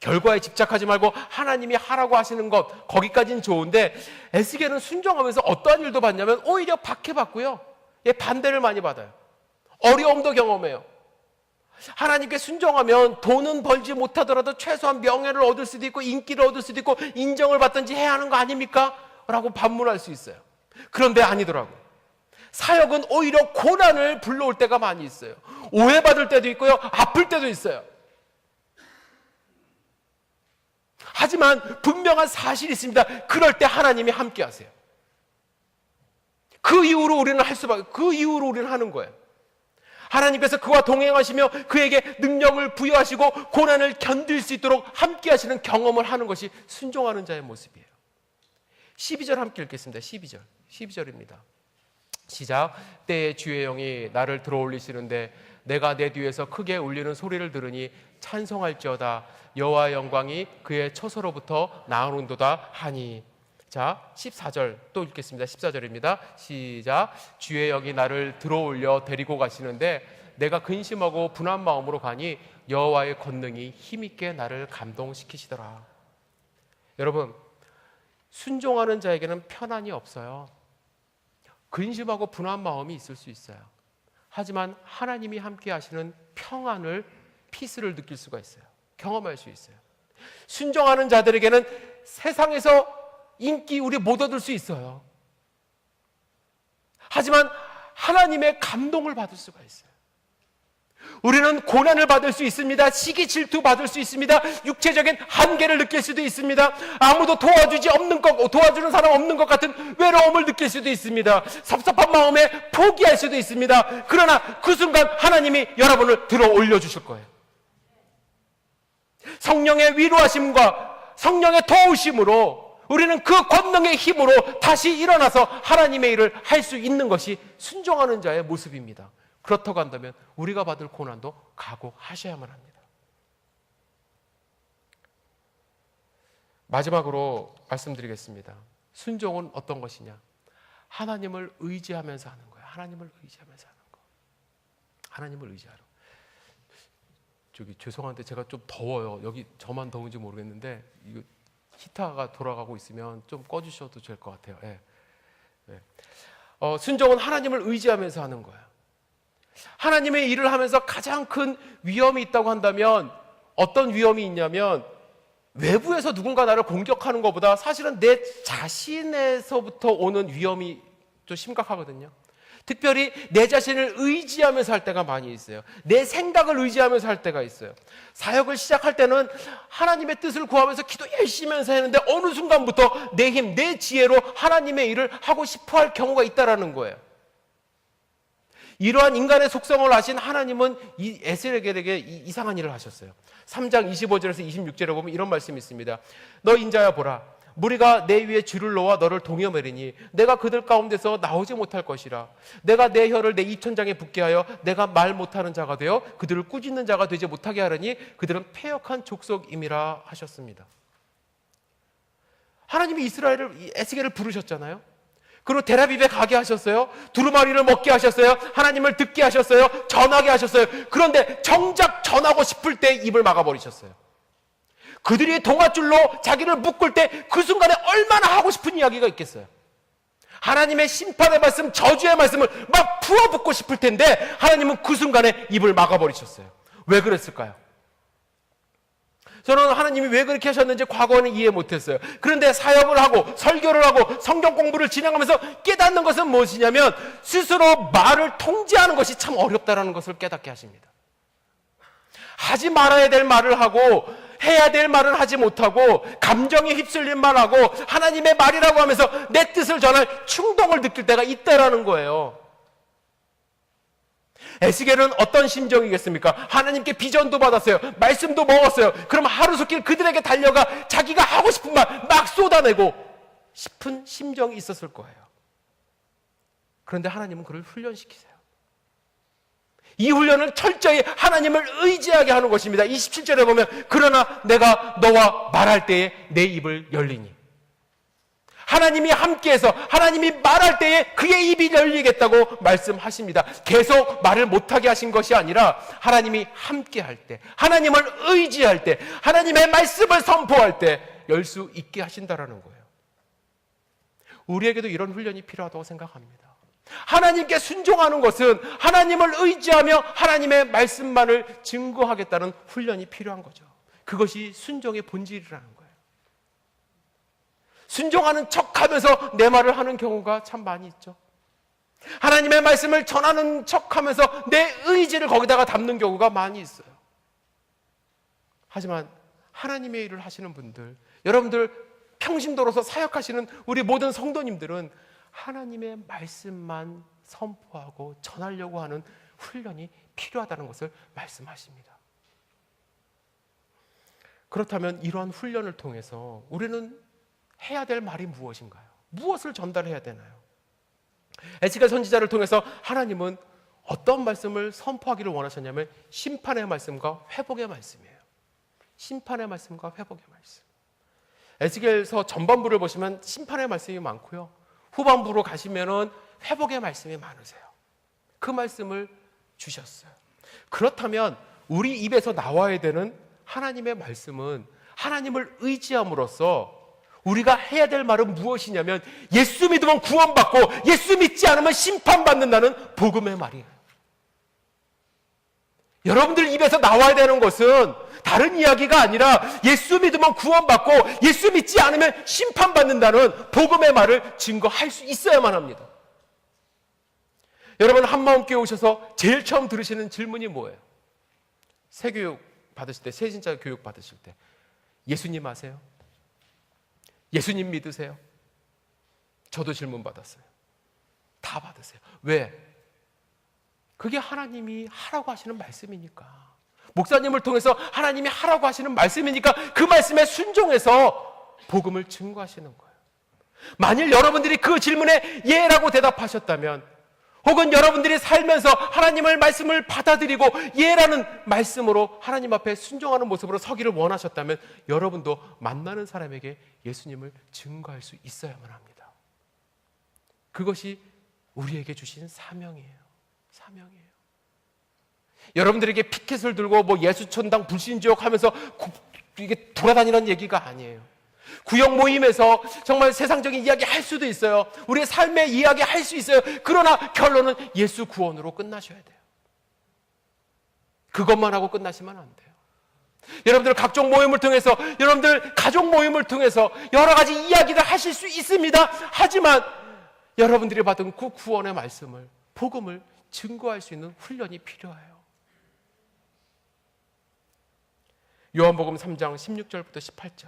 결과에 집착하지 말고 하나님이 하라고 하시는 것, 거기까지는 좋은데 에스겔은 순종하면서 어떠한 일도 받냐면 오히려 박해받고요, 반대를 많이 받아요. 어려움도 경험해요. 하나님께 순종하면 돈은 벌지 못하더라도 최소한 명예를 얻을 수도 있고 인기를 얻을 수도 있고 인정을 받든지 해야 하는 거 아닙니까? 라고 반문할 수 있어요. 그런데 아니더라고요. 사역은 오히려 고난을 불러올 때가 많이 있어요. 오해받을 때도 있고요, 아플 때도 있어요. 하지만 분명한 사실이 있습니다. 그럴 때 하나님이 함께 하세요. 그 이후로 우리는 할 수밖에, 그 이후로 우리는 하는 거예요. 하나님께서 그와 동행하시며 그에게 능력을 부여하시고 고난을 견딜 수 있도록 함께 하시는 경험을 하는 것이 순종하는 자의 모습이에요. 12절 함께 읽겠습니다. 12절입니다. 시작. 때에 주의 영이 나를 들어올리시는데 내가 내 뒤에서 크게 울리는 소리를 들으니 찬송할지어다. 여호와의 영광이 그의 처소로부터 나오는도다 하니. 자, 14절 또 읽겠습니다. 14절입니다. 시작. 주의 영이 나를 들어올려 데리고 가시는데 내가 근심하고 분한 마음으로 가니 여호와의 권능이 힘있게 나를 감동시키시더라. 여러분, 순종하는 자에게는 편안이 없어요. 근심하고 분한 마음이 있을 수 있어요. 하지만 하나님이 함께 하시는 평안을, 피스를 느낄 수가 있어요. 경험할 수 있어요. 순종하는 자들에게는 세상에서 인기 우리 못 얻을 수 있어요. 하지만 하나님의 감동을 받을 수가 있어요. 우리는 고난을 받을 수 있습니다. 시기 질투 받을 수 있습니다. 육체적인 한계를 느낄 수도 있습니다. 아무도 도와주는 사람 없는 것 같은 외로움을 느낄 수도 있습니다. 섭섭한 마음에 포기할 수도 있습니다. 그러나 그 순간 하나님이 여러분을 들어 올려주실 거예요. 성령의 위로하심과 성령의 도우심으로 우리는 그 권능의 힘으로 다시 일어나서 하나님의 일을 할 수 있는 것이 순종하는 자의 모습입니다. 그렇다고 한다면 우리가 받을 고난도 각오하셔야만 합니다. 마지막으로 말씀드리겠습니다. 순종은 어떤 것이냐? 하나님을 의지하면서 하는 거예요. 하나님을 의지하면서 하는 거. 하나님을 의지하러. 죄송한데 제가 좀 더워요. 여기 저만 더운지 모르겠는데 이거 히터가 돌아가고 있으면 좀 꺼주셔도 될 것 같아요. 예. 예. 순종은 하나님을 의지하면서 하는 거예요. 하나님의 일을 하면서 가장 큰 위험이 있다고 한다면 어떤 위험이 있냐면 외부에서 누군가 나를 공격하는 것보다 사실은 내 자신에서부터 오는 위험이 좀 심각하거든요. 특별히 내 자신을 의지하면서 할 때가 많이 있어요. 내 생각을 의지하면서 할 때가 있어요. 사역을 시작할 때는 하나님의 뜻을 구하면서 기도 열심히 하면서 했는데 어느 순간부터 내 힘, 내 지혜로 하나님의 일을 하고 싶어 할 경우가 있다라는 거예요. 이러한 인간의 속성을 아신 하나님은 이 에스겔에게 이상한 일을 하셨어요. 3장 25절에서 26절에 보면 이런 말씀이 있습니다. 너 인자야 보라, 무리가 내 위에 줄을 놓아 너를 동여매리니 내가 그들 가운데서 나오지 못할 것이라. 내가 내 혀를 내 입천장에 붙게 하여 내가 말 못하는 자가 되어 그들을 꾸짖는 자가 되지 못하게 하려니 그들은 패역한 족속임이라 하셨습니다. 하나님이 이스라엘을, 에스겔을 부르셨잖아요. 그리고 델아비브에 가게 하셨어요. 두루마리를 먹게 하셨어요. 하나님을 듣게 하셨어요. 전하게 하셨어요. 그런데 정작 전하고 싶을 때 입을 막아버리셨어요. 그들이 동아줄로 자기를 묶을 때 그 순간에 얼마나 하고 싶은 이야기가 있겠어요. 하나님의 심판의 말씀, 저주의 말씀을 막 부어붓고 싶을 텐데 하나님은 그 순간에 입을 막아버리셨어요. 왜 그랬을까요? 저는 하나님이 왜 그렇게 하셨는지 과거에는 이해 못했어요. 그런데 사역을 하고 설교를 하고 성경 공부를 진행하면서 깨닫는 것은 무엇이냐면 스스로 말을 통제하는 것이 참 어렵다는 것을 깨닫게 하십니다. 하지 말아야 될 말을 하고 해야 될 말은 하지 못하고 감정에 휩쓸린 말하고 하나님의 말이라고 하면서 내 뜻을 전할 충동을 느낄 때가 있다라는 거예요. 에스겔은 어떤 심정이겠습니까? 하나님께 비전도 받았어요. 말씀도 먹었어요. 그럼 하루속길 그들에게 달려가 자기가 하고 싶은 말 막 쏟아내고 싶은 심정이 있었을 거예요. 그런데 하나님은 그를 훈련시키세요. 이 훈련은 철저히 하나님을 의지하게 하는 것입니다. 27절에 보면 그러나 내가 너와 말할 때에 내 입을 열리니, 하나님이 함께해서 하나님이 말할 때에 그의 입이 열리겠다고 말씀하십니다. 계속 말을 못하게 하신 것이 아니라 하나님이 함께할 때, 하나님을 의지할 때, 하나님의 말씀을 선포할 때 열 수 있게 하신다라는 거예요. 우리에게도 이런 훈련이 필요하다고 생각합니다. 하나님께 순종하는 것은 하나님을 의지하며 하나님의 말씀만을 증거하겠다는 훈련이 필요한 거죠. 그것이 순종의 본질이라는 거예요. 순종하는 척하면서 내 말을 하는 경우가 참 많이 있죠. 하나님의 말씀을 전하는 척하면서 내 의지를 거기다가 담는 경우가 많이 있어요. 하지만 하나님의 일을 하시는 분들, 여러분들 평신도로서 사역하시는 우리 모든 성도님들은 하나님의 말씀만 선포하고 전하려고 하는 훈련이 필요하다는 것을 말씀하십니다. 그렇다면 이러한 훈련을 통해서 우리는 해야 될 말이 무엇인가요? 무엇을 전달해야 되나요? 에스겔 선지자를 통해서 하나님은 어떤 말씀을 선포하기를 원하셨냐면 심판의 말씀과 회복의 말씀이에요. 심판의 말씀과 회복의 말씀. 에스겔서 전반부를 보시면 심판의 말씀이 많고요. 후반부로 가시면은 회복의 말씀이 많으세요. 그 말씀을 주셨어요. 그렇다면 우리 입에서 나와야 되는 하나님의 말씀은 하나님을 의지함으로써 우리가 해야 될 말은 무엇이냐면 예수 믿으면 구원받고 예수 믿지 않으면 심판받는다는 복음의 말이에요. 여러분들 입에서 나와야 되는 것은 다른 이야기가 아니라 예수 믿으면 구원받고 예수 믿지 않으면 심판받는다는 복음의 말을 증거할 수 있어야만 합니다. 여러분, 한마음교회 오셔서 제일 처음 들으시는 질문이 뭐예요? 새교육 받으실 때, 새신자 교육 받으실 때 예수님 아세요? 예수님 믿으세요? 저도 질문 받았어요. 다 받으세요. 왜? 그게 하나님이 하라고 하시는 말씀이니까. 목사님을 통해서 하나님이 하라고 하시는 말씀이니까 그 말씀에 순종해서 복음을 증거하시는 거예요. 만일 여러분들이 그 질문에 예라고 대답하셨다면, 혹은 여러분들이 살면서 하나님의 말씀을 받아들이고 예라는 말씀으로 하나님 앞에 순종하는 모습으로 서기를 원하셨다면 여러분도 만나는 사람에게 예수님을 증거할 수 있어야만 합니다. 그것이 우리에게 주신 사명이에요. 사명이에요. 여러분들에게 피켓을 들고 뭐 예수천당 불신지옥 하면서 이게 돌아다니는 얘기가 아니에요. 구역 모임에서 정말 세상적인 이야기 할 수도 있어요. 우리의 삶의 이야기 할 수 있어요. 그러나 결론은 예수 구원으로 끝나셔야 돼요. 그것만 하고 끝나시면 안 돼요. 여러분들 각종 모임을 통해서, 여러분들 가족 모임을 통해서 여러 가지 이야기를 하실 수 있습니다. 하지만 여러분들이 받은 그 구원의 말씀을, 복음을 증거할 수 있는 훈련이 필요해요. 요한복음 3장 16절부터 18절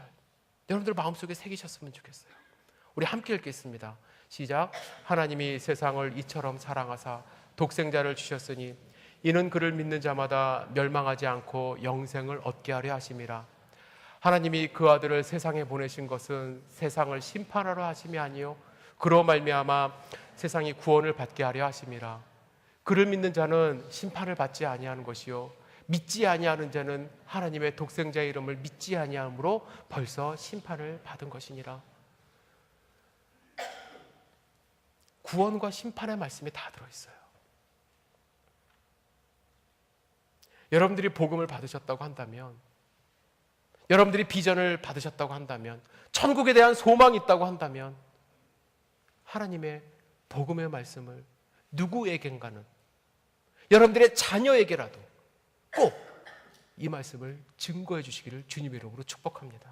여러분들 마음속에 새기셨으면 좋겠어요. 우리 함께 읽겠습니다. 시작. 하나님이 세상을 이처럼 사랑하사 독생자를 주셨으니 이는 그를 믿는 자마다 멸망하지 않고 영생을 얻게 하려 하심이라. 하나님이 그 아들을 세상에 보내신 것은 세상을 심판하러 하심이 아니요 그로 말미암아 세상이 구원을 받게 하려 하심이라. 그를 믿는 자는 심판을 받지 아니하는 것이요 믿지 아니하는 자는 하나님의 독생자의 이름을 믿지 아니함으로 벌써 심판을 받은 것이니라. 구원과 심판의 말씀이 다 들어있어요. 여러분들이 복음을 받으셨다고 한다면, 여러분들이 비전을 받으셨다고 한다면, 천국에 대한 소망이 있다고 한다면 하나님의 복음의 말씀을 누구에겐가는, 여러분들의 자녀에게라도 꼭 이 말씀을 증거해 주시기를 주님의 이름으로 축복합니다.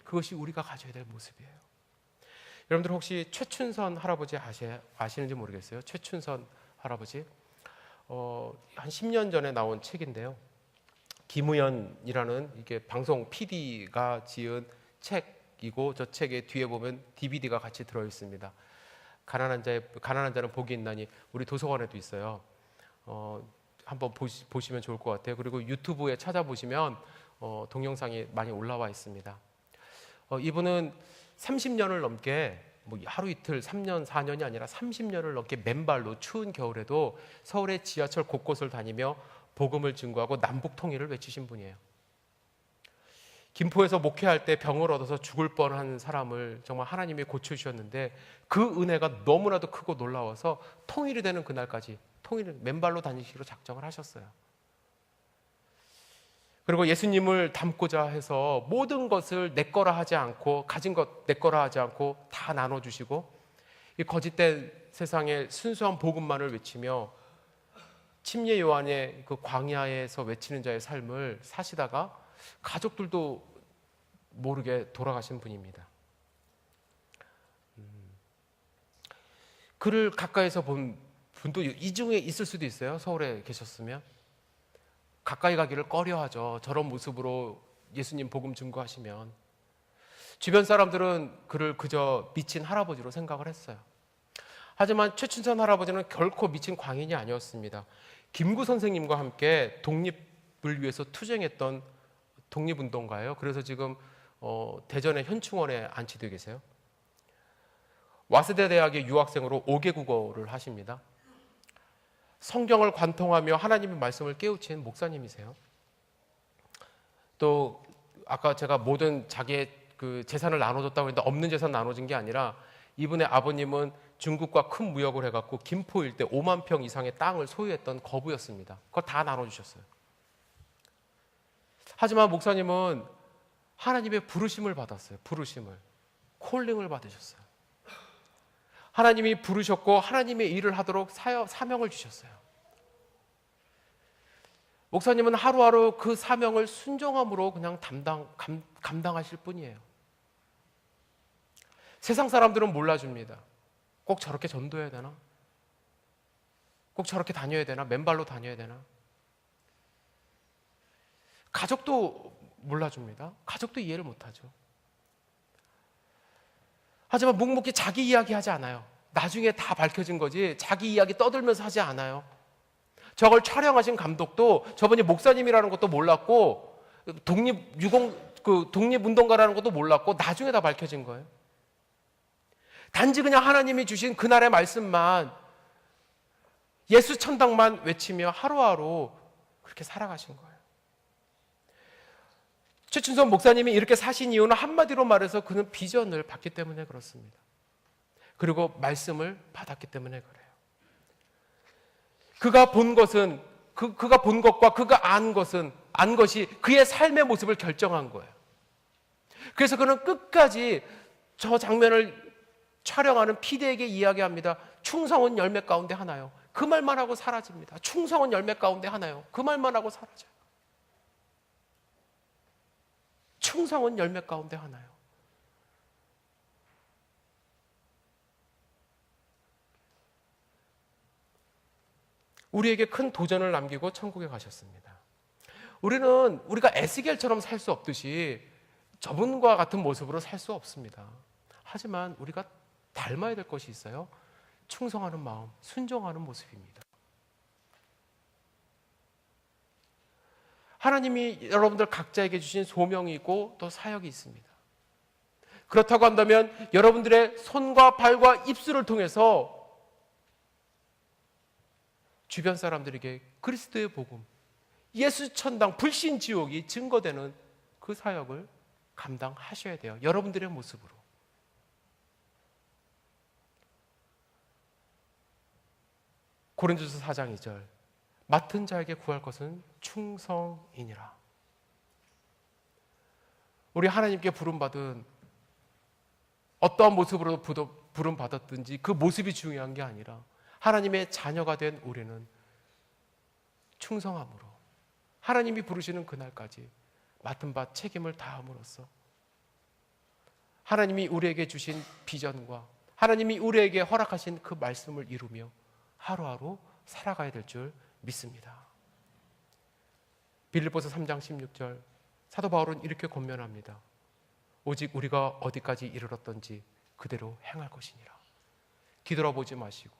그것이 우리가 가져야 될 모습이에요. 여러분들 혹시 최춘선 할아버지 아시는지 모르겠어요. 최춘선 할아버지 한 10년 전에 나온 책인데요. 김우연이라는 이게 방송 PD가 지은 책이고, 저 책의 뒤에 보면 DVD가 같이 들어 있습니다. 가난한 자는 복이 있나니, 우리 도서관에도 있어요. 한번 보시면 좋을 것 같아요. 그리고 유튜브에 찾아보시면 동영상이 많이 올라와 있습니다. 이분은 30년을 넘게, 뭐 하루 이틀 3년 4년이 아니라 30년을 넘게 맨발로 추운 겨울에도 서울의 지하철 곳곳을 다니며 복음을 증거하고 남북 통일을 외치신 분이에요. 김포에서 목회할 때 병을 얻어서 죽을 뻔한 사람을 정말 하나님이 고쳐주셨는데 그 은혜가 너무나도 크고 놀라워서 통일이 되는 그날까지 통일을 맨발로 다니시기로 작정을 하셨어요. 그리고 예수님을 닮고자 해서 모든 것을 내 거라 하지 않고, 가진 것 내 거라 하지 않고 다 나눠주시고, 이 거짓된 세상에 순수한 복음만을 외치며 침례 요한의 그 광야에서 외치는 자의 삶을 사시다가 가족들도 모르게 돌아가신 분입니다. 그를 가까이서 본 분도 이 중에 있을 수도 있어요. 서울에 계셨으면 가까이 가기를 꺼려하죠. 저런 모습으로 예수님 복음 증거하시면. 주변 사람들은 그를 그저 미친 할아버지로 생각을 했어요. 하지만 최춘선 할아버지는 결코 미친 광인이 아니었습니다. 김구 선생님과 함께 독립을 위해서 투쟁했던 독립운동가예요. 그래서 지금 대전의 현충원에 안치되어 계세요. 와세대 대학의 유학생으로 5개 국어를 하십니다. 성경을 관통하며 하나님의 말씀을 깨우친 목사님이세요. 또 아까 제가 모든 자기의 그 재산을 나눠줬다고 했는데 없는 재산 나눠진 게 아니라 이분의 아버님은 중국과 큰 무역을 해갖고 김포 일대 5만 평 이상의 땅을 소유했던 거부였습니다. 그걸 다 나눠주셨어요. 하지만 목사님은 하나님의 부르심을 받았어요. 부르심을. 콜링을 받으셨어요. 하나님이 부르셨고 하나님의 일을 하도록 사명을 주셨어요. 목사님은 하루하루 그 사명을 순종함으로 그냥 감당하실 뿐이에요. 세상 사람들은 몰라줍니다. 꼭 저렇게 전도해야 되나? 꼭 저렇게 다녀야 되나? 맨발로 다녀야 되나? 가족도 몰라줍니다. 가족도 이해를 못하죠. 하지만 묵묵히 자기 이야기 하지 않아요. 나중에 다 밝혀진 거지 자기 이야기 떠들면서 하지 않아요. 저걸 촬영하신 감독도 저분이 목사님이라는 것도 몰랐고 독립운동가라는 것도 몰랐고 나중에 다 밝혀진 거예요. 단지 그냥 하나님이 주신 그날의 말씀만, 예수 천당만 외치며 하루하루 그렇게 살아가신 거예요. 최춘선 목사님이 이렇게 사신 이유는 한마디로 말해서 그는 비전을 받기 때문에 그렇습니다. 그리고 말씀을 받았기 때문에 그래요. 그가 본 것은 그가 본 것과 그가 안 것이 그의 삶의 모습을 결정한 거예요. 그래서 그는 끝까지 저 장면을 촬영하는 PD에게 이야기합니다. 충성은 열매 가운데 하나요. 그 말만 하고 사라집니다. 충성은 열매 가운데 하나요. 그 말만 하고 사라져요. 충성은 열매 가운데 하나요. 우리에게 큰 도전을 남기고 천국에 가셨습니다. 우리가 에스겔처럼 살 수 없듯이 저분과 같은 모습으로 살 수 없습니다. 하지만 우리가 닮아야 될 것이 있어요. 충성하는 마음, 순종하는 모습입니다. 하나님이 여러분들 각자에게 주신 소명이 있고 또 사역이 있습니다. 그렇다고 한다면 여러분들의 손과 발과 입술을 통해서 주변 사람들에게 그리스도의 복음, 예수 천당, 불신 지옥이 증거되는 그 사역을 감당하셔야 돼요. 여러분들의 모습으로. 고린도서 4장 2절, 맡은 자에게 구할 것은 충성이니라. 우리 하나님께 부름받은 어떠한 모습으로 부름받았든지 그 모습이 중요한 게 아니라 하나님의 자녀가 된 우리는 충성함으로 하나님이 부르시는 그날까지 맡은 바 책임을 다함으로써 하나님이 우리에게 주신 비전과 하나님이 우리에게 허락하신 그 말씀을 이루며 하루하루 살아가야 될 줄 믿습니다. 빌립보서 3장 16절, 사도 바울은 이렇게 권면합니다. 오직 우리가 어디까지 이르렀던지 그대로 행할 것이니라. 뒤돌아보지 마시고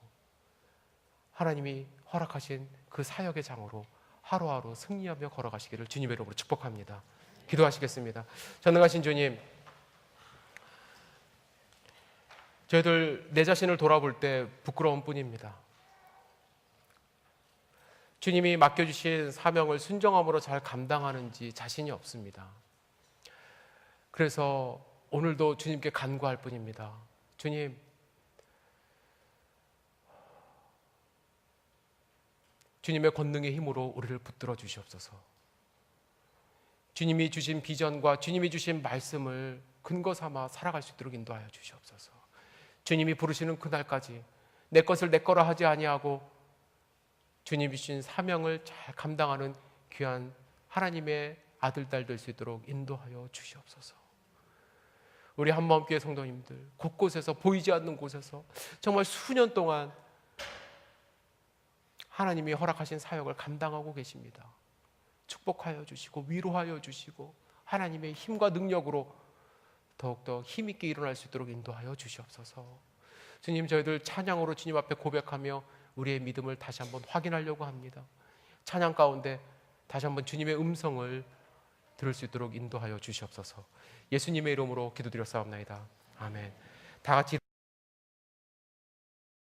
하나님이 허락하신 그 사역의 장으로 하루하루 승리하며 걸어가시기를 주님의 이름으로 축복합니다. 기도하시겠습니다. 전능하신 주님, 저희들 내 자신을 돌아볼 때 부끄러운 뿐입니다. 주님이 맡겨주신 사명을 순종함으로 잘 감당하는지 자신이 없습니다. 그래서 오늘도 주님께 간구할 뿐입니다. 주님, 주님의 권능의 힘으로 우리를 붙들어 주시옵소서. 주님이 주신 비전과 주님이 주신 말씀을 근거 삼아 살아갈 수 있도록 인도하여 주시옵소서. 주님이 부르시는 그날까지 내 것을 내 거라 하지 아니하고 주님이 주신 사명을 잘 감당하는 귀한 하나님의 아들, 딸 될 수 있도록 인도하여 주시옵소서. 우리 한마음교회 성도님들 곳곳에서 보이지 않는 곳에서 정말 수년 동안 하나님이 허락하신 사역을 감당하고 계십니다. 축복하여 주시고 위로하여 주시고 하나님의 힘과 능력으로 더욱더 힘있게 일어날 수 있도록 인도하여 주시옵소서. 주님, 저희들 찬양으로 주님 앞에 고백하며 우리의 믿음을 다시 한번 확인하려고 합니다. 찬양 가운데 다시 한번 주님의 음성을 들을 수 있도록 인도하여 주시옵소서. 예수님의 이름으로 기도드렸사옵나이다. 아멘. 다 같이